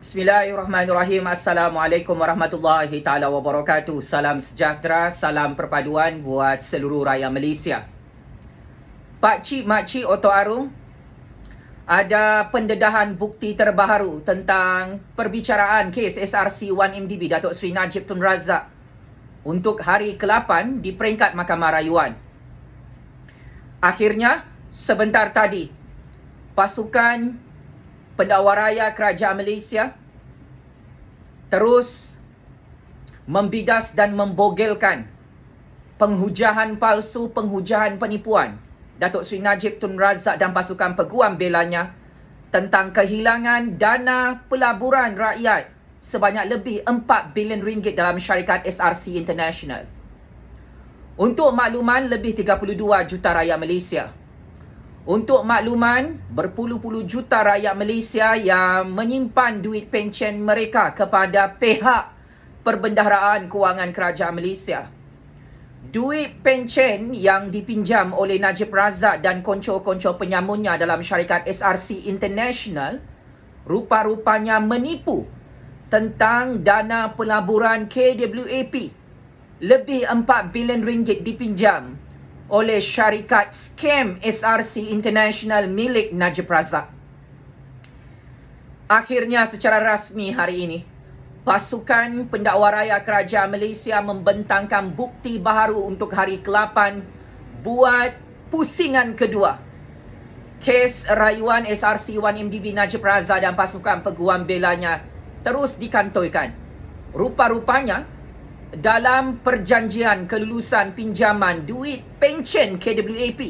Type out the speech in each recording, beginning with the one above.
Bismillahirrahmanirrahim. Assalamualaikum warahmatullahi taala wabarakatuh. Salam sejahtera, salam perpaduan buat seluruh rakyat Malaysia. Pak Cik, Mak Cik, Oto Arung, ada pendedahan bukti terbaru tentang perbicaraan kes SRC 1MDB Datuk Seri Najib Tun Razak untuk hari ke-8 di peringkat Mahkamah Rayuan. Akhirnya, sebentar tadi, pasukan Pendakwa Raya Kerajaan Malaysia terus membidas dan membogelkan penghujahan palsu, penghujahan penipuan Datuk Seri Najib Tun Razak dan pasukan peguam belanya tentang kehilangan dana pelaburan rakyat sebanyak lebih 4 bilion ringgit dalam syarikat SRC International. Untuk makluman, lebih 32 juta rakyat Malaysia. Untuk makluman, berpuluh-puluh juta rakyat Malaysia yang menyimpan duit pencen mereka kepada pihak Perbendaharaan Kewangan Kerajaan Malaysia. Duit pencen yang dipinjam oleh Najib Razak dan konco-konco penyamunnya dalam syarikat SRC International rupa-rupanya menipu tentang dana pelaburan KWAP. Lebih 4 bilion ringgit dipinjam oleh syarikat scam SRC International milik Najib Razak. Akhirnya secara rasmi hari ini, pasukan Pendakwa Raya Kerajaan Malaysia membentangkan bukti baharu untuk hari ke-8 buat pusingan kedua. Kes rayuan SRC 1MDB Najib Razak dan pasukan peguam belanya terus dikantoikan. Rupa-rupanya, dalam perjanjian kelulusan pinjaman duit pencen KWAP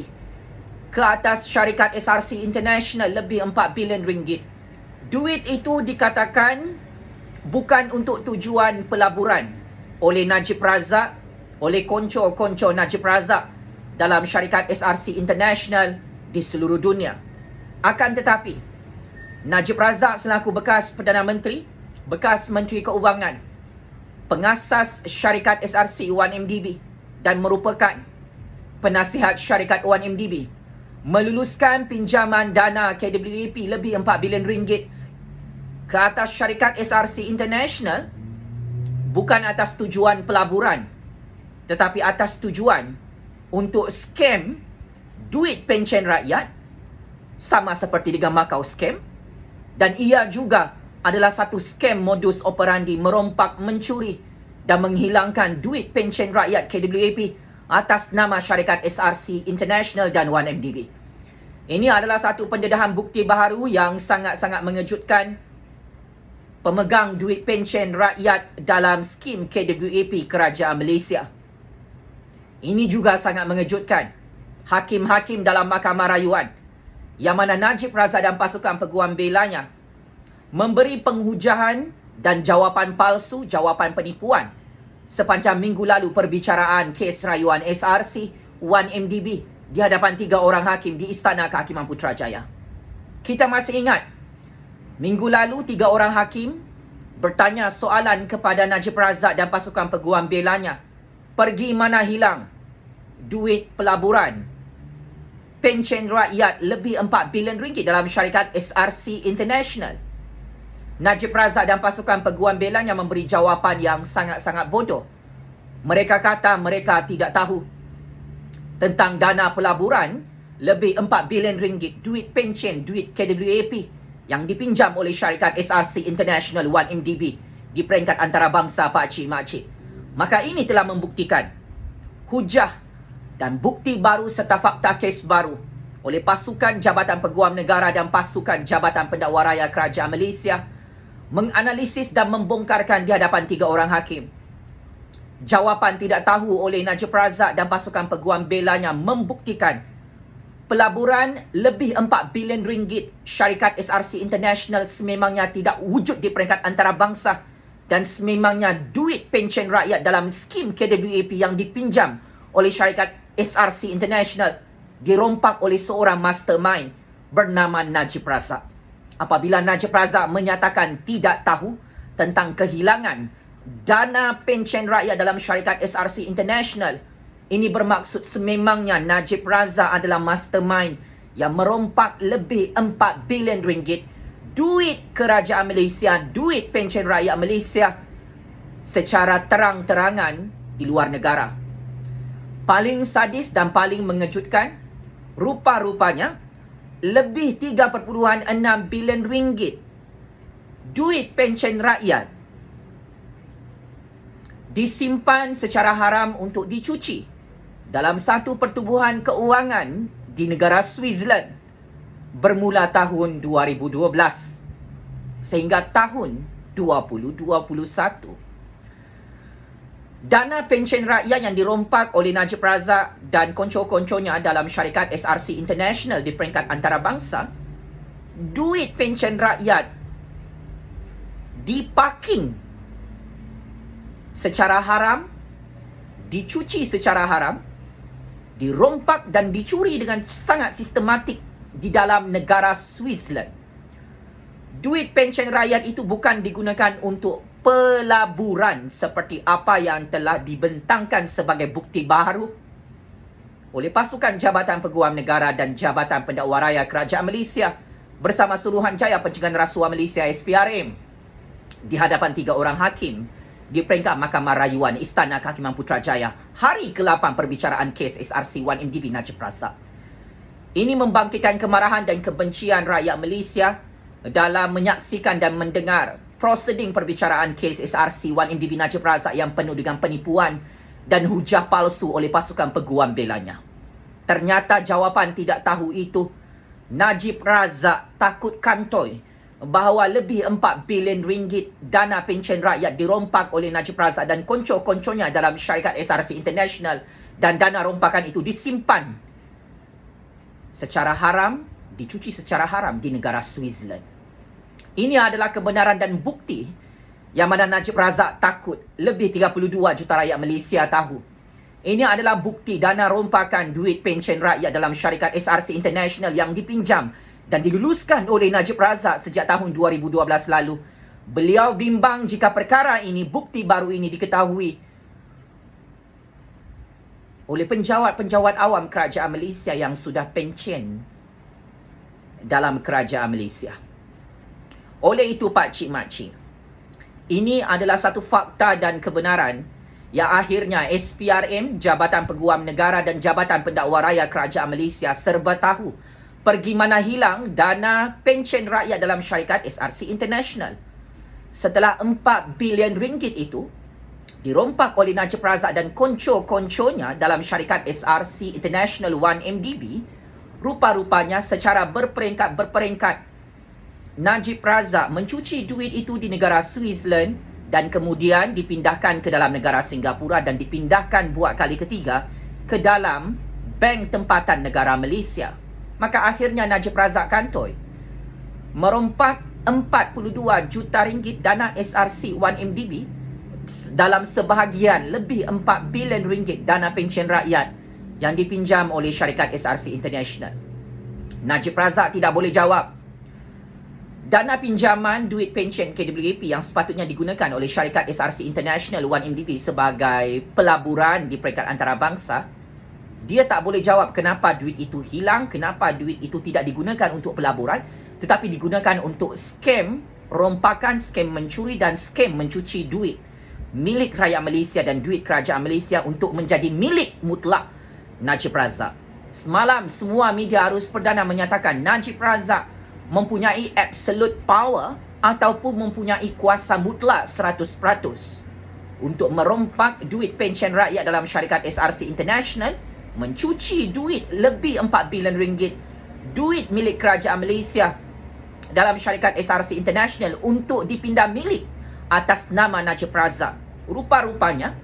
ke atas syarikat SRC International lebih 4 bilion ringgit. Duit itu dikatakan bukan untuk tujuan pelaburan oleh Najib Razak, oleh konco-konco Najib Razak dalam syarikat SRC International di seluruh dunia. Akan tetapi, Najib Razak selaku bekas Perdana Menteri, bekas Menteri Keuangan, pengasas syarikat SRC 1MDB dan merupakan penasihat syarikat 1MDB, meluluskan pinjaman dana KWAP lebih 4 bilion ringgit ke atas syarikat SRC International bukan atas tujuan pelaburan, tetapi atas tujuan untuk scam duit pencen rakyat, sama seperti dengan Makau scam, dan ia juga adalah satu scam modus operandi merompak, mencuri dan menghilangkan duit pencen rakyat KWAP atas nama syarikat SRC International dan 1MDB. Ini adalah satu pendedahan bukti baharu yang sangat-sangat mengejutkan pemegang duit pencen rakyat dalam skim KWAP Kerajaan Malaysia. Ini juga sangat mengejutkan hakim-hakim dalam Mahkamah Rayuan yang mana Najib Razak dan pasukan peguam belanya memberi penghujahan dan jawapan palsu, jawapan penipuan sepanjang minggu lalu perbicaraan kes rayuan SRC 1MDB di hadapan 3 orang hakim di Istana Kehakiman Putrajaya. Kita masih ingat, minggu lalu 3 orang hakim bertanya soalan kepada Najib Razak dan pasukan peguam belanya, pergi mana hilang duit pelaburan pencen rakyat lebih 4 bilion ringgit dalam syarikat SRC International. Najib Razak dan pasukan peguam belanya memberi jawapan yang sangat-sangat bodoh. Mereka kata mereka tidak tahu tentang dana pelaburan lebih 4 bilion ringgit duit pencen, duit KWAP yang dipinjam oleh syarikat SRC International 1MDB di peringkat antarabangsa Pak Cik, Mak Cik. Maka ini telah membuktikan hujah dan bukti baru serta fakta kes baru oleh pasukan Jabatan Peguam Negara dan pasukan Jabatan Pendakwa Raya Kerajaan Malaysia menganalisis dan membongkarkan di hadapan 3 orang hakim. Jawapan tidak tahu oleh Najib Razak dan pasukan peguam belanya membuktikan pelaburan lebih 4 bilion ringgit syarikat SRC International sememangnya tidak wujud di peringkat antarabangsa dan sememangnya duit pencen rakyat dalam skim KWAP yang dipinjam oleh syarikat SRC International dirompak oleh seorang mastermind bernama Najib Razak. Apabila Najib Razak menyatakan tidak tahu tentang kehilangan dana pencen rakyat dalam syarikat SRC International, ini bermaksud sememangnya Najib Razak adalah mastermind yang merompak lebih 4 bilion ringgit duit kerajaan Malaysia, duit pencen rakyat Malaysia secara terang-terangan di luar negara. Paling sadis dan paling mengejutkan, rupa-rupanya lebih 3.6 bilion ringgit duit pencen rakyat disimpan secara haram untuk dicuci dalam satu pertubuhan keuangan di negara Switzerland bermula tahun 2012 sehingga tahun 2021. Dana pencen rakyat yang dirompak oleh Najib Razak dan konco-konconya dalam syarikat SRC International di peringkat antarabangsa, duit pencen rakyat diparking secara haram, dicuci secara haram, dirompak dan dicuri dengan sangat sistematik di dalam negara Switzerland. Duit pencen rakyat itu bukan digunakan untuk pelaburan seperti apa yang telah dibentangkan sebagai bukti baharu oleh pasukan Jabatan Peguam Negara dan Jabatan Pendakwa Raya Kerajaan Malaysia bersama Suruhanjaya Pencegahan Rasuah Malaysia SPRM di hadapan 3 orang hakim di peringkat Mahkamah Rayuan Istana Kehakiman Putrajaya hari ke-8 perbicaraan kes SRC 1MDB Najib Razak. Ini membangkitkan kemarahan dan kebencian rakyat Malaysia dalam menyaksikan dan mendengar proseding perbicaraan kes SRC 1MDB Najib Razak yang penuh dengan penipuan dan hujah palsu oleh pasukan peguam belanya. Ternyata jawapan tidak tahu itu, Najib Razak takut kantoi bahawa lebih 4 bilion ringgit dana pencen rakyat dirompak oleh Najib Razak dan konco-konconya dalam syarikat SRC International, dan dana rompakan itu disimpan secara haram, dicuci secara haram di negara Switzerland. Ini adalah kebenaran dan bukti yang mana Najib Razak takut lebih 32 juta rakyat Malaysia tahu. Ini adalah bukti dana rompakan duit pencen rakyat dalam syarikat SRC International yang dipinjam dan diluluskan oleh Najib Razak sejak tahun 2012 lalu. Beliau bimbang jika perkara ini, bukti baru ini diketahui oleh penjawat-penjawat awam kerajaan Malaysia yang sudah pencen dalam kerajaan Malaysia. Oleh itu Pak Cik Mak Cik, ini adalah satu fakta dan kebenaran yang akhirnya SPRM, Jabatan Peguam Negara dan Jabatan Pendakwa Raya Kerajaan Malaysia serba tahu pergi mana hilang dana pencen rakyat dalam syarikat SRC International. Setelah 4 bilion ringgit itu dirompak oleh Najib Razak dan konco-konconya dalam syarikat SRC International 1MDB, rupa-rupanya secara berperingkat Najib Razak mencuci duit itu di negara Switzerland dan kemudian dipindahkan ke dalam negara Singapura dan dipindahkan buat kali ketiga ke dalam bank tempatan negara Malaysia. Maka akhirnya Najib Razak kantoi merompak 42 juta ringgit dana SRC 1MDB dalam sebahagian lebih 4 bilion ringgit dana pencen rakyat yang dipinjam oleh syarikat SRC International. Najib Razak tidak boleh jawab. Dana pinjaman duit pencen KWP yang sepatutnya digunakan oleh syarikat SRC International 1MDB sebagai pelaburan di peringkat antarabangsa, dia tak boleh jawab kenapa duit itu hilang, kenapa duit itu tidak digunakan untuk pelaburan, tetapi digunakan untuk skam rompakan, skam mencuri dan skam mencuci duit milik rakyat Malaysia dan duit kerajaan Malaysia untuk menjadi milik mutlak Najib Razak. Semalam semua media arus perdana menyatakan Najib Razak mempunyai absolute power ataupun mempunyai kuasa mutlak 100% untuk merompak duit pencen rakyat dalam syarikat SRC International, mencuci duit lebih 4 bilion ringgit duit milik kerajaan Malaysia dalam syarikat SRC International untuk dipindah milik atas nama Najib Razak. Rupa-rupanya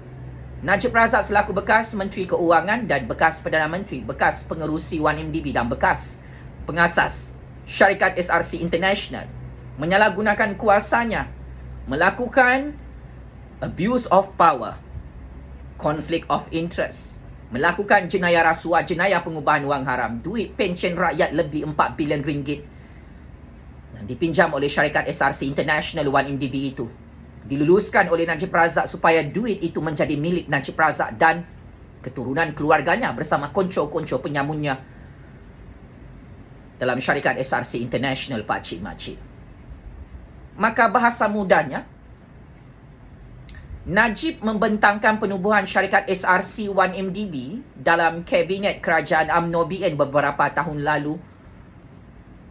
Najib Razak selaku bekas Menteri Keuangan dan bekas Perdana Menteri, bekas pengerusi 1MDB dan bekas pengasas syarikat SRC International menyalahgunakan kuasanya melakukan abuse of power, conflict of interest, melakukan jenayah rasuah, jenayah pengubahan wang haram, duit pencen rakyat lebih 4 bilion ringgit yang dipinjam oleh syarikat SRC International 1MDB itu diluluskan oleh Najib Razak supaya duit itu menjadi milik Najib Razak dan keturunan keluarganya bersama konco-konco penyamunnya dalam syarikat SRC International Pak Cik Mak Cik. Maka bahasa mudahnya, Najib membentangkan penubuhan syarikat SRC1MDB dalam Kabinet Kerajaan UMNO BN beberapa tahun lalu.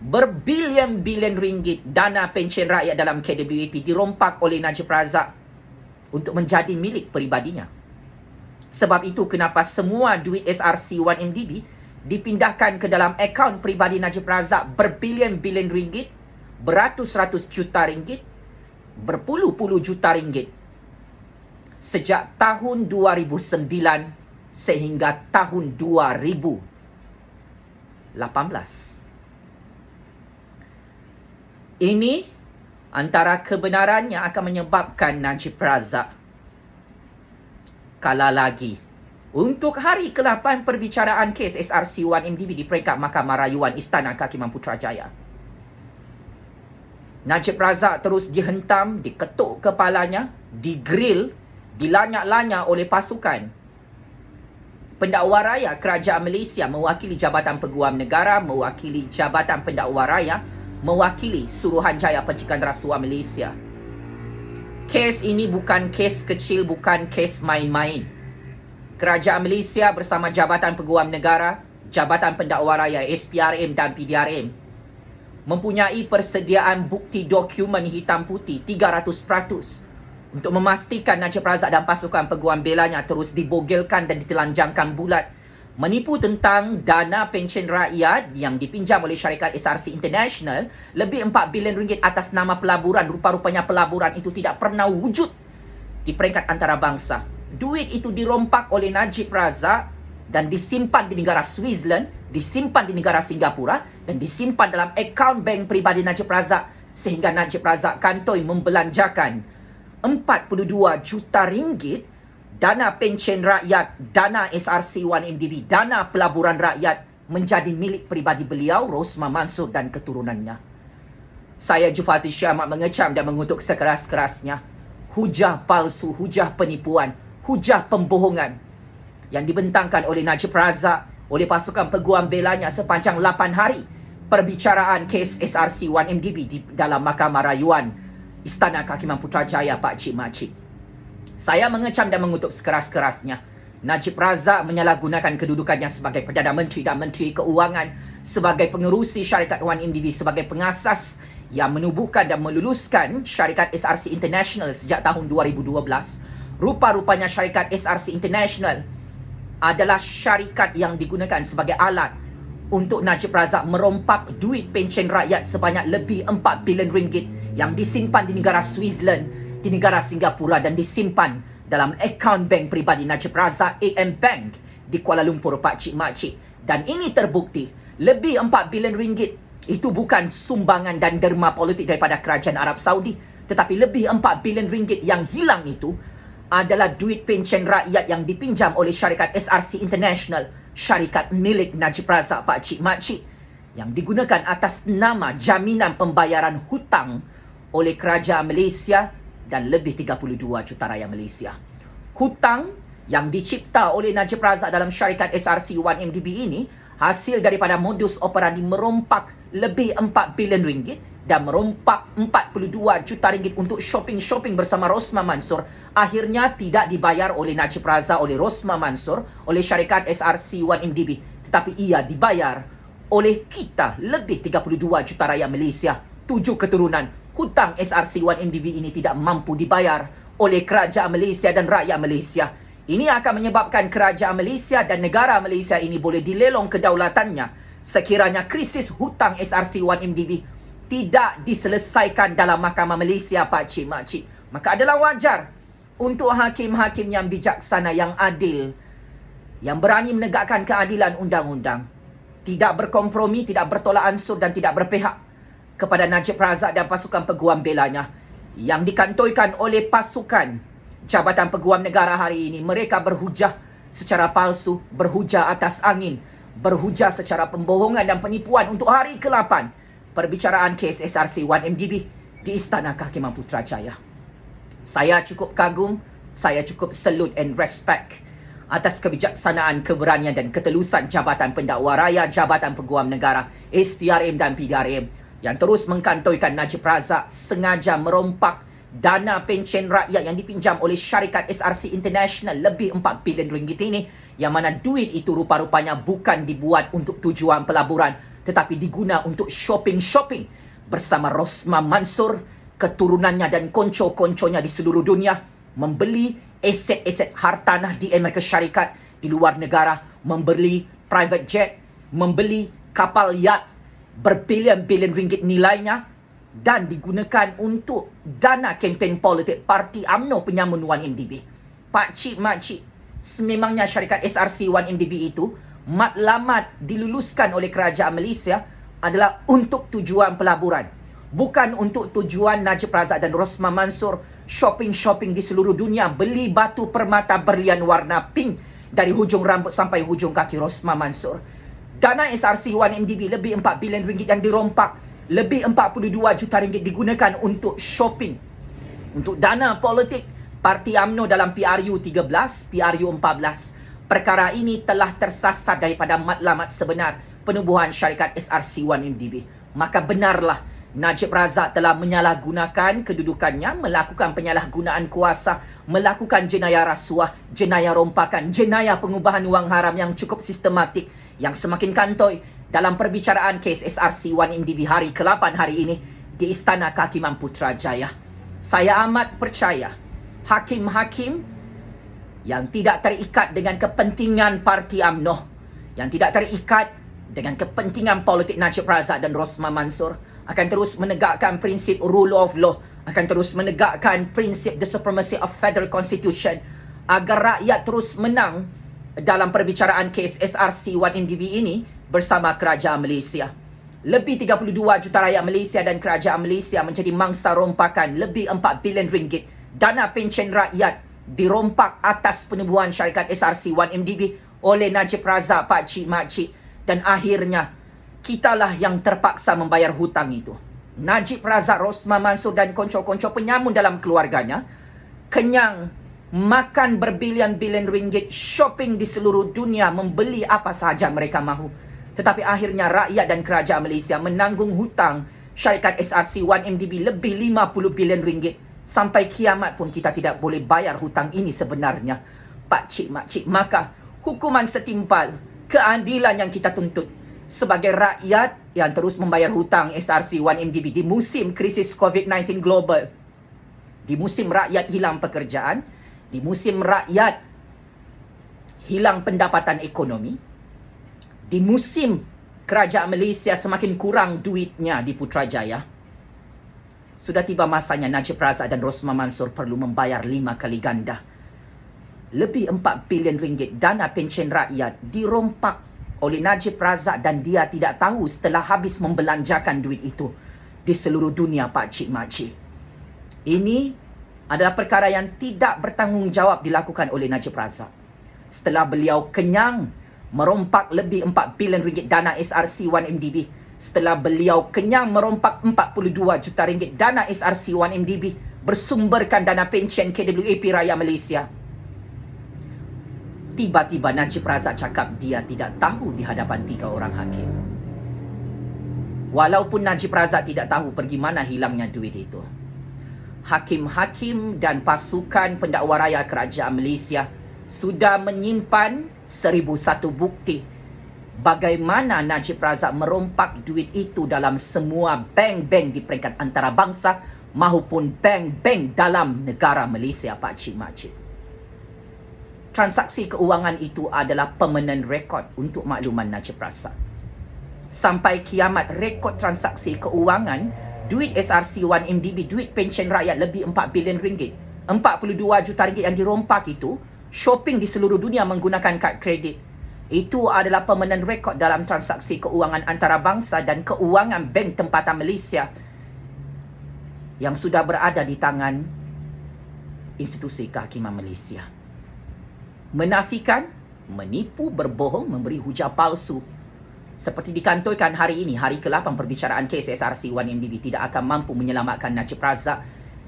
Berbilion-bilion ringgit dana pencen rakyat dalam KWAP dirompak oleh Najib Razak untuk menjadi milik peribadinya. Sebab itu kenapa semua duit SRC1MDB dipindahkan ke dalam akaun peribadi Najib Razak berbilion-bilion ringgit, beratus-ratus juta ringgit, berpuluh-puluh juta ringgit sejak tahun 2009 sehingga tahun 2018. Ini antara kebenaran yang akan menyebabkan Najib Razak kalah lagi. Untuk hari ke-8 perbicaraan kes SRC1MDB di peringkat Mahkamah Rayuan Istana Kehakiman Putrajaya, Najib Razak terus dihentam, diketuk kepalanya, digrill, dilanyak-lanyak oleh pasukan pendakwa raya Kerajaan Malaysia mewakili Jabatan Peguam Negara, mewakili Jabatan Pendakwa Raya, mewakili Suruhanjaya Pencegahan Rasuah Malaysia. Kes ini bukan kes kecil, bukan kes main-main. Kerajaan Malaysia bersama Jabatan Peguam Negara, Jabatan Pendakwa Raya SPRM dan PDRM mempunyai persediaan bukti dokumen hitam putih 300% untuk memastikan Najib Razak dan pasukan peguam belanya terus dibogelkan dan ditelanjangkan bulat, menipu tentang dana pencen rakyat yang dipinjam oleh syarikat SRC International lebih 4 bilion ringgit atas nama pelaburan. Rupa-rupanya pelaburan itu tidak pernah wujud di peringkat antarabangsa. Duit itu dirompak oleh Najib Razak dan disimpan di negara Switzerland, disimpan di negara Singapura dan disimpan dalam akaun bank peribadi Najib Razak, sehingga Najib Razak kantoi membelanjakan 42 juta ringgit dana pencen rakyat, dana SRC1MDB, dana pelaburan rakyat menjadi milik peribadi beliau, Rosmah Mansor dan keturunannya. Saya Jufati Syahmat mengecam dan mengutuk sekeras-kerasnya hujah palsu, hujah penipuan, hujah pembohongan yang dibentangkan oleh Najib Razak, oleh pasukan peguam belanya sepanjang 8 hari perbicaraan kes SRC1MDB di dalam Mahkamah Rayuan Istana Kehakiman Putrajaya, Pak Cik Makcik. Saya mengecam dan mengutuk sekeras-kerasnya Najib Razak menyalahgunakan kedudukannya sebagai Perdana Menteri dan Menteri Keuangan, sebagai pengerusi syarikat 1MDB, sebagai pengasas yang menubuhkan dan meluluskan syarikat SRC International sejak tahun 2012. Rupa-rupanya syarikat SRC International adalah syarikat yang digunakan sebagai alat untuk Najib Razak merompak duit pencen rakyat sebanyak lebih 4 bilion ringgit yang disimpan di negara Switzerland, di negara Singapura dan disimpan dalam akaun bank peribadi Najib Razak, AM Bank di Kuala Lumpur, Pak Cik Makcik. Dan ini terbukti, lebih 4 bilion ringgit itu bukan sumbangan dan derma politik daripada Kerajaan Arab Saudi, tetapi lebih 4 bilion ringgit yang hilang itu adalah duit pencen rakyat yang dipinjam oleh syarikat SRC International, syarikat milik Najib Razak, Pak Cik Makcik, yang digunakan atas nama jaminan pembayaran hutang oleh Kerajaan Malaysia dan lebih 32 juta rakyat Malaysia. Hutang yang dicipta oleh Najib Razak dalam syarikat SRC1MDB ini hasil daripada modus operandi merompak lebih 4 bilion ringgit dan merompak 42 juta ringgit untuk shopping-shopping bersama Rosmah Mansor, akhirnya tidak dibayar oleh Najib Razak, oleh Rosmah Mansor, oleh syarikat SRC1MDB, tetapi ia dibayar oleh kita, lebih 32 juta rakyat Malaysia, 7 keturunan. Hutang SRC1MDB ini tidak mampu dibayar oleh Kerajaan Malaysia dan rakyat Malaysia. Ini akan menyebabkan Kerajaan Malaysia dan negara Malaysia ini boleh dilelong kedaulatannya sekiranya krisis hutang SRC1MDB tidak diselesaikan dalam Mahkamah Malaysia, Pak Cik Makcik. Maka adalah wajar untuk hakim-hakim yang bijaksana, yang adil, yang berani menegakkan keadilan undang-undang, tidak berkompromi, tidak bertolak ansur dan tidak berpihak kepada Najib Razak dan pasukan peguam belanya yang dikantoikan oleh pasukan Jabatan Peguam Negara hari ini. Mereka berhujah secara palsu, berhujah atas angin, berhujah secara pembohongan dan penipuan untuk hari ke-8 perbicaraan kes SRC1MDB di Istana Kehakiman Putrajaya. Saya cukup kagum, saya cukup salute and respect atas kebijaksanaan, keberanian dan ketelusan Jabatan Pendakwa Raya, Jabatan Peguam Negara, SPRM dan PDRM yang terus mengkantoikan Najib Razak sengaja merompak dana pencen rakyat yang dipinjam oleh syarikat SRC International lebih 4 bilion ringgit ini, yang mana duit itu rupa-rupanya bukan dibuat untuk tujuan pelaburan tetapi diguna untuk shopping bersama Rosma Mansur, keturunannya dan konco-konconya di seluruh dunia, membeli aset-aset hartanah di Amerika Syarikat, di luar negara, membeli private jet, membeli kapal yacht berbilion-bilion ringgit nilainya, dan digunakan untuk dana kempen politik Parti UMNO penyamun 1MDB. Pakcik makcik, sememangnya syarikat SRC 1MDB itu matlamat diluluskan oleh kerajaan Malaysia adalah untuk tujuan pelaburan, bukan untuk tujuan Najib Razak dan Rosma Mansur shopping di seluruh dunia, beli batu permata berlian warna pink dari hujung rambut sampai hujung kaki Rosma Mansur. Dana SRC 1MDB lebih 4 bilion ringgit yang dirompak, lebih 42 juta ringgit digunakan untuk shopping, untuk dana politik Parti UMNO dalam PRU 13, PRU 14. Perkara ini telah tersasar daripada matlamat sebenar penubuhan syarikat SRC 1MDB. Maka benarlah Najib Razak telah menyalahgunakan kedudukannya, melakukan penyalahgunaan kuasa, melakukan jenayah rasuah, jenayah rompakan, jenayah pengubahan wang haram yang cukup sistematik, yang semakin kantoi dalam perbicaraan kes SRC 1MDB hari ke-8 hari ini di Istana Kehakiman Putrajaya. Saya amat percaya hakim-hakim yang tidak terikat dengan kepentingan Parti UMNO, yang tidak terikat dengan kepentingan politik Najib Razak dan Rosma Mansur, akan terus menegakkan prinsip rule of law, akan terus menegakkan prinsip the supremacy of federal constitution, agar rakyat terus menang dalam perbicaraan kes SRC 1MDB ini bersama kerajaan Malaysia. Lebih 32 juta rakyat Malaysia dan kerajaan Malaysia menjadi mangsa rompakan lebih 4 bilion ringgit dana pencen rakyat dirompak atas penubuhan syarikat SRC 1MDB oleh Najib Razak, pakcik makcik, dan akhirnya kitalah yang terpaksa membayar hutang itu. Najib Razak, Rosma Mansur dan konco-konco penyamun dalam keluarganya kenyang makan berbilion-bilion ringgit, shopping di seluruh dunia, membeli apa sahaja mereka mahu. Tetapi akhirnya rakyat dan kerajaan Malaysia menanggung hutang syarikat SRC 1MDB lebih 50 bilion ringgit. Sampai kiamat pun kita tidak boleh bayar hutang ini sebenarnya, pakcik makcik. Maka hukuman setimpal, keadilan yang kita tuntut sebagai rakyat yang terus membayar hutang SRC 1MDB di musim krisis COVID-19 global, di musim rakyat hilang pekerjaan, di musim rakyat hilang pendapatan ekonomi, di musim kerajaan Malaysia semakin kurang duitnya di Putrajaya. Sudah tiba masanya Najib Razak dan Rosma Mansur perlu membayar 5 kali ganda. Lebih 4 bilion ringgit dana pencen rakyat dirompak oleh Najib Razak dan dia tidak tahu setelah habis membelanjakan duit itu di seluruh dunia, pakcik makcik. Ini adalah perkara yang tidak bertanggungjawab dilakukan oleh Najib Razak. Setelah beliau kenyang merompak lebih 4 bilion ringgit dana SRC 1MDB, setelah beliau kenyang merompak 42 juta ringgit dana SRC 1MDB, bersumberkan dana pencen KWAP Rakyat Malaysia, tiba-tiba Najib Razak cakap dia tidak tahu di hadapan 3 orang hakim. Walaupun Najib Razak tidak tahu pergi mana hilangnya duit itu, hakim-hakim dan pasukan pendakwa raya kerajaan Malaysia sudah menyimpan 1001 bukti bagaimana Najib Razak merompak duit itu dalam semua bank-bank di peringkat antarabangsa maupun bank-bank dalam negara Malaysia, pakcik makcik. Transaksi keuangan itu adalah permanent record untuk makluman Najib Razak. Sampai kiamat, rekod transaksi keuangan duit SRC 1MDB, duit pencen rakyat lebih 4 bilion ringgit, 42 juta ringgit yang dirompak itu, shopping di seluruh dunia menggunakan kad kredit, itu adalah permanent record dalam transaksi keuangan antarabangsa dan keuangan bank tempatan Malaysia yang sudah berada di tangan institusi kehakiman Malaysia. Menafikan, menipu, berbohong, memberi hujah palsu seperti dikantorkan hari ini, hari ke-8 perbicaraan kes SRC 1MDB tidak akan mampu menyelamatkan Najib Razak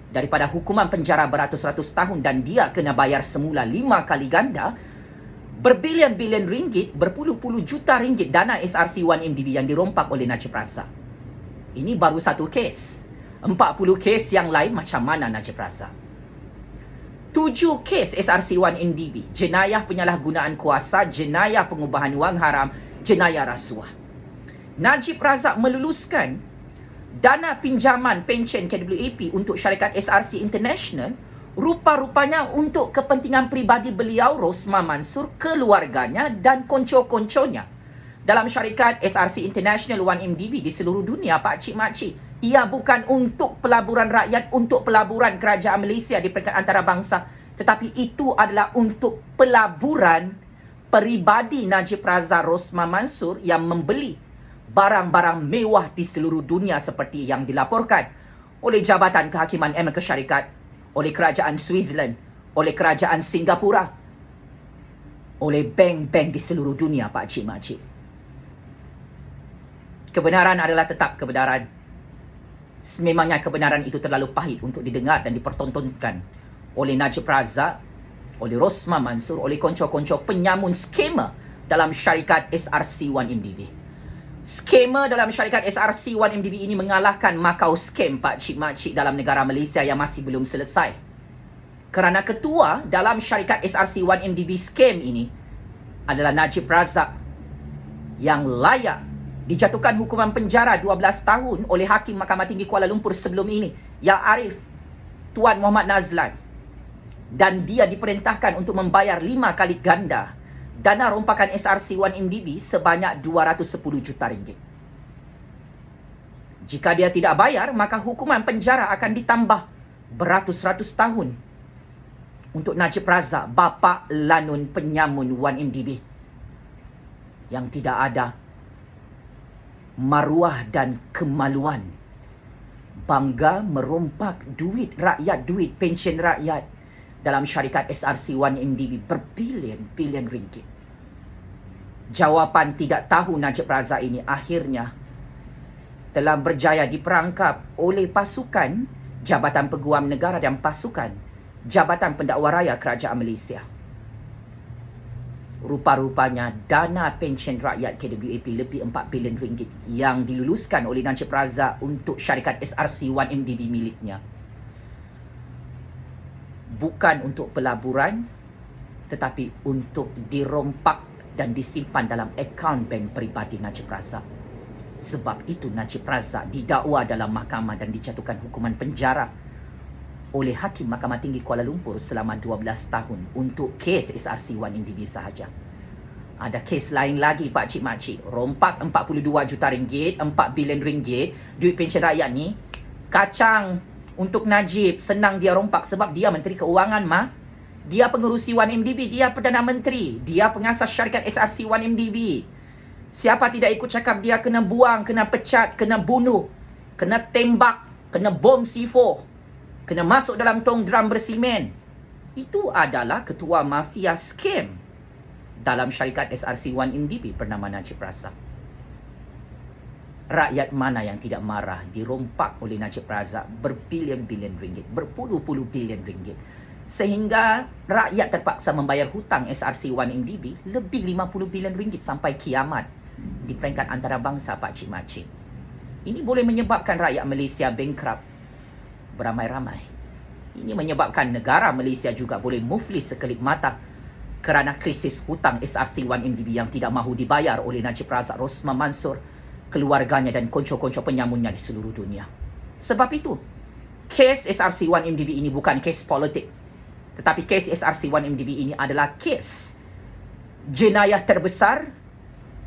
daripada hukuman penjara beratus-ratus tahun dan dia kena bayar semula 5 kali ganda berbilion-bilion ringgit, berpuluh-puluh juta ringgit dana SRC 1MDB yang dirompak oleh Najib Razak. Ini baru satu kes. 40 kes yang lain macam mana Najib Razak? 7 kes SRC1MDB, jenayah penyalahgunaan kuasa, jenayah pengubahan wang haram, jenayah rasuah. Najib Razak meluluskan dana pinjaman pencen KWAP untuk syarikat SRC International rupa-rupanya untuk kepentingan peribadi beliau, Rosmah Mansur, keluarganya dan konco-konconya dalam syarikat SRC International 1MDB di seluruh dunia, Pak Cik Mak Cik. Ia bukan untuk pelaburan rakyat, untuk pelaburan kerajaan Malaysia di peringkat antarabangsa, tetapi itu adalah untuk pelaburan peribadi Najib Razak Rosmah Mansur yang membeli barang-barang mewah di seluruh dunia seperti yang dilaporkan oleh Jabatan Kehakiman Amerika Syarikat, oleh Kerajaan Switzerland, oleh Kerajaan Singapura, oleh bank-bank di seluruh dunia, Pak Cik Mak Cik. Kebenaran adalah tetap kebenaran. Sememangnya kebenaran itu terlalu pahit untuk didengar dan dipertontonkan oleh Najib Razak, oleh Rosmah Mansur, oleh konco-konco penyamun skema dalam syarikat SRC1MDB. Skema dalam syarikat SRC1MDB ini mengalahkan Macau scam, Pak Cik Mak Cik, dalam negara Malaysia yang masih belum selesai. Kerana ketua dalam syarikat SRC1MDB scam ini adalah Najib Razak yang layak dijatuhkan hukuman penjara 12 tahun oleh Hakim Mahkamah Tinggi Kuala Lumpur sebelum ini, Yang Arif, Tuan Muhammad Nazlan. Dan dia diperintahkan untuk membayar 5 kali ganda dana rompakan SRC1MDB sebanyak 210 juta ringgit. Jika dia tidak bayar, maka hukuman penjara akan ditambah beratus-ratus tahun untuk Najib Razak, bapa lanun penyamun 1MDB yang tidak ada maruah dan kemaluan. Bangga merompak duit rakyat, duit pensyen rakyat dalam syarikat SRC1MDB berbilion-bilion ringgit. Jawapan tidak tahu Najib Razak ini akhirnya telah berjaya diperangkap oleh pasukan Jabatan Peguam Negara dan pasukan Jabatan Pendakwa Raya Kerajaan Malaysia. Rupa-rupanya dana pensyen rakyat KWAP lebih 4 bilion ringgit yang diluluskan oleh Najib Razak untuk syarikat SRC1MDB miliknya bukan untuk pelaburan, tetapi untuk dirompak dan disimpan dalam akaun bank peribadi Najib Razak. Sebab itu Najib Razak didakwa dalam mahkamah dan dijatuhkan hukuman penjara oleh Hakim Mahkamah Tinggi Kuala Lumpur selama 12 tahun untuk kes SRC1MDB sahaja. Ada kes lain lagi, Pak Cik Mak Cik. Rompak 42 juta ringgit, 4 bilion ringgit, duit pensyen rakyat ni kacang untuk Najib. Senang dia rompak sebab dia Menteri Keuangan, mah. Dia pengerusi 1MDB, dia Perdana Menteri, dia pengasas syarikat SRC1MDB. Siapa tidak ikut cakap dia kena buang, kena pecat, kena bunuh, kena tembak, kena bom C4, kena masuk dalam tong drum bersimen. Itu adalah ketua mafia scam dalam syarikat SRC1MDB bernama Najib Razak. Rakyat mana yang tidak marah dirompak oleh Najib Razak berbilion-bilion ringgit, berpuluh-puluh bilion ringgit, sehingga rakyat terpaksa membayar hutang SRC1MDB lebih 50 bilion ringgit sampai kiamat di peringkat antarabangsa, Pak Cik Mak Cik. Ini boleh menyebabkan rakyat Malaysia bankrupt beramai-ramai. Ini menyebabkan negara Malaysia juga boleh muflis sekelip mata kerana krisis hutang SRC1MDB yang tidak mahu dibayar oleh Najib Razak Rosmah Mansur, keluarganya dan konco-konco penyamunnya di seluruh dunia. Sebab itu, kes SRC1MDB ini bukan kes politik, tetapi kes SRC1MDB ini adalah kes jenayah terbesar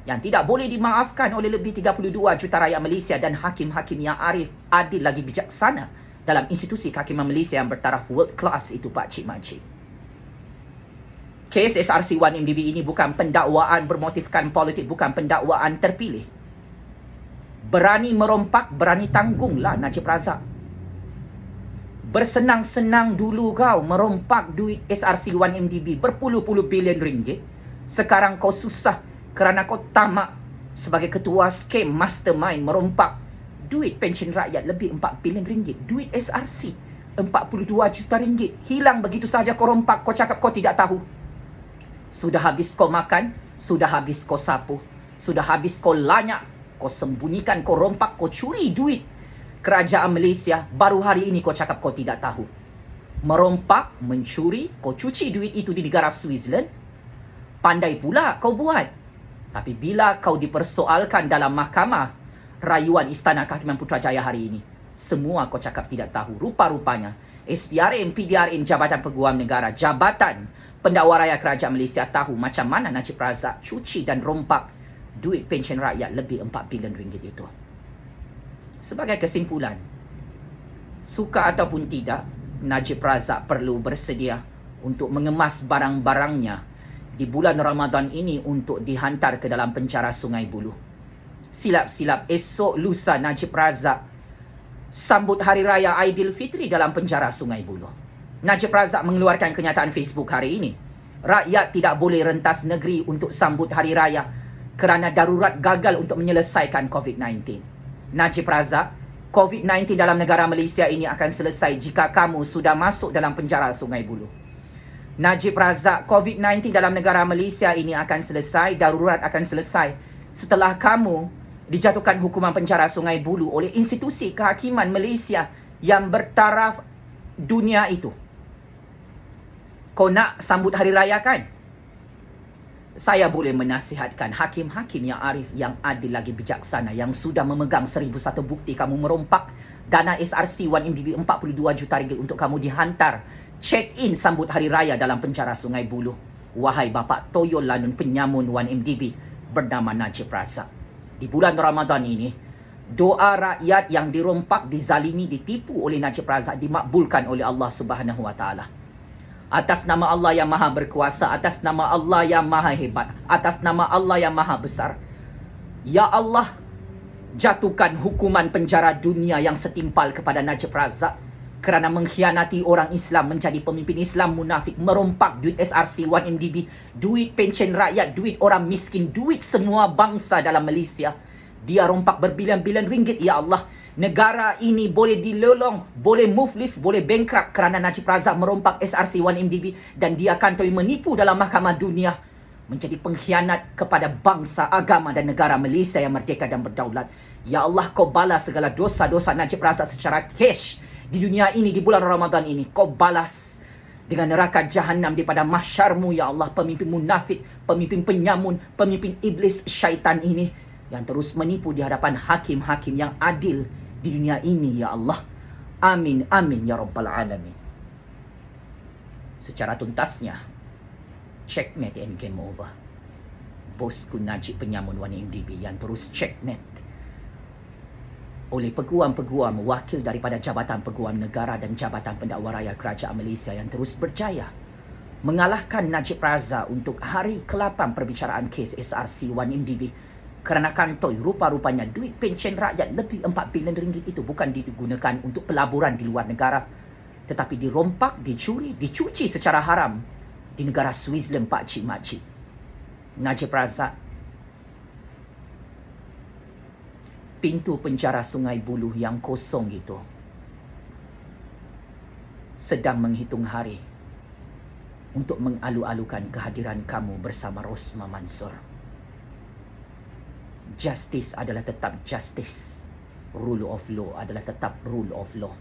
yang tidak boleh dimaafkan oleh lebih 32 juta rakyat Malaysia dan hakim-hakim yang arif, adil lagi bijaksana dalam institusi kehakiman Malaysia yang bertaraf world class itu, Pak Cik Mak Cik. Kes SRC1MDB ini bukan pendakwaan bermotifkan politik, bukan pendakwaan terpilih. Berani merompak, berani tanggunglah Najib Razak. Bersenang-senang dulu kau merompak duit SRC1MDB berpuluh-puluh bilion ringgit. Sekarang kau susah kerana kau tamak sebagai ketua scam mastermind merompak duit pensyen rakyat lebih 4 bilion ringgit. Duit SRC 42 juta ringgit. Hilang begitu saja kau rompak. Kau cakap kau tidak tahu. Sudah habis kau makan, sudah habis kau sapu, sudah habis kau lanyak, kau sembunyikan, kau rompak, kau curi duit kerajaan Malaysia, baru hari ini kau cakap kau tidak tahu. Merompak, mencuri, kau cuci duit itu di negara Switzerland, pandai pula kau buat. Tapi bila kau dipersoalkan dalam mahkamah rayuan Istana Kehakiman Putrajaya hari ini, semua kau cakap tidak tahu. Rupa-rupanya SPRM, PDRN, Jabatan Peguam Negara, Jabatan Pendakwa Raya Kerajaan Malaysia tahu macam mana Najib Razak cuci dan rompak duit pensyen rakyat lebih 4 bilion ringgit itu. Sebagai kesimpulan, suka ataupun tidak, Najib Razak perlu bersedia untuk mengemas barang-barangnya di bulan Ramadan ini untuk dihantar ke dalam penjara Sungai Buloh. Silap-silap esok lusa Najib Razak sambut Hari Raya Aidilfitri dalam penjara Sungai Buloh. Najib Razak mengeluarkan kenyataan Facebook hari ini. Rakyat tidak boleh rentas negeri untuk sambut Hari Raya kerana darurat gagal untuk menyelesaikan COVID-19. Najib Razak, COVID-19 dalam negara Malaysia ini akan selesai jika kamu sudah masuk dalam penjara Sungai Buloh. Najib Razak, COVID-19 dalam negara Malaysia ini akan selesai, darurat akan selesai setelah kamu dijatuhkan hukuman penjara Sungai Buloh oleh institusi kehakiman Malaysia yang bertaraf dunia itu. Kau nak sambut Hari Raya kan? Saya boleh menasihatkan hakim-hakim yang arif, yang adil lagi bijaksana, yang sudah memegang 1001 bukti kamu merompak dana SRC 1MDB 42 juta ringgit untuk kamu dihantar check-in sambut Hari Raya dalam penjara Sungai Buloh. Wahai Bapak Toyol Lanun Penyamun 1MDB bernama Najib Razak. Di bulan Ramadan ini, doa rakyat yang dirompak, dizalimi, ditipu oleh Najib Razak dimakbulkan oleh Allah Subhanahu Wa Taala. Atas nama Allah yang Maha Berkuasa, atas nama Allah yang Maha Hebat, atas nama Allah yang Maha Besar, ya Allah, jatuhkan hukuman penjara dunia yang setimpal kepada Najib Razak kerana mengkhianati orang Islam, menjadi pemimpin Islam munafik, merompak duit SRC 1MDB, duit pensyen rakyat, duit orang miskin, duit semua bangsa dalam Malaysia. Dia rompak berbilion-bilion ringgit, ya Allah. Negara ini boleh dilolong, boleh muflis, boleh bankrupt kerana Najib Razak merompak SRC 1MDB dan dia akan menipu dalam mahkamah dunia, menjadi pengkhianat kepada bangsa, agama dan negara Malaysia yang merdeka dan berdaulat. Ya Allah, kau balas segala dosa-dosa Najib Razak secara cash di dunia ini, di bulan Ramadan ini. Kau balas dengan neraka jahanam daripada mahsyarmu, ya Allah. Pemimpin munafik, pemimpin penyamun, pemimpin iblis syaitan ini yang terus menipu di hadapan hakim-hakim yang adil di dunia ini, ya Allah. Amin, amin, ya Rabbal Alamin. Secara tuntasnya, checkmate and game over. Bosku Najib Penyamun 1MDB yang terus checkmate oleh peguam-peguam wakil daripada Jabatan Peguam Negara dan Jabatan Pendakwa Raya Kerajaan Malaysia yang terus berjaya mengalahkan Najib Razak untuk hari ke-8 perbicaraan kes SRC 1MDB kerana kantoi rupa-rupanya duit pensyen rakyat lebih 4 bilion ringgit itu bukan digunakan untuk pelaburan di luar negara, tetapi dirompak, dicuri, dicuci secara haram di negara Switzerland, pakcik-makcik. Najib Razak, pintu penjara Sungai Buloh yang kosong itu sedang menghitung hari untuk mengalu-alukan kehadiran kamu bersama Rosmah Mansor. Justice adalah tetap justice. Rule of law adalah tetap rule of law.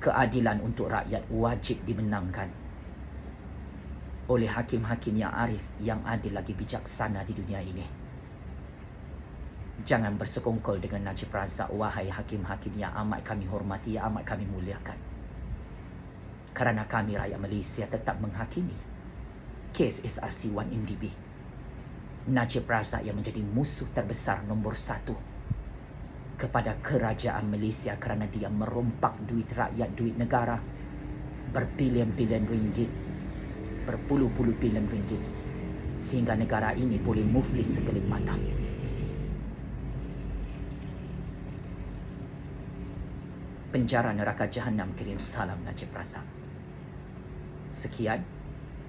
Keadilan untuk rakyat wajib dimenangkan oleh hakim-hakim yang arif, yang adil lagi bijaksana di dunia ini. Jangan bersekongkol dengan Najib Razak, wahai hakim-hakim yang amat kami hormati, yang amat kami muliakan. Kerana kami rakyat Malaysia tetap menghakimi kes SRC 1MDB. Najib Razak yang menjadi musuh terbesar nombor 1 kepada kerajaan Malaysia kerana dia merompak duit rakyat, duit negara berbilion-bilion ringgit, berpuluh-puluh bilion ringgit, sehingga negara ini boleh muflis sekelip mata. Penjara neraka jahanam kirim salam Najib Razak. Sekian,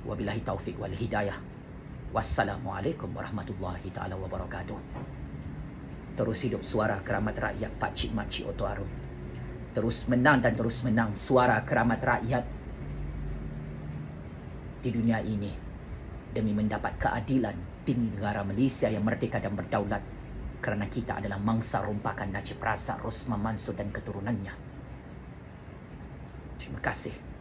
wabillahi taufik wal hidayah. Wassalamualaikum warahmatullahi taala wabarakatuh. Terus hidup suara keramat rakyat pakcik-makcik Oto Arum. Terus menang dan terus menang suara keramat rakyat di dunia ini demi mendapat keadilan Ini negara Malaysia yang merdeka dan berdaulat kerana kita adalah mangsa rompakan Najib Razak, Rosman Mansor dan keturunannya. Terima kasih.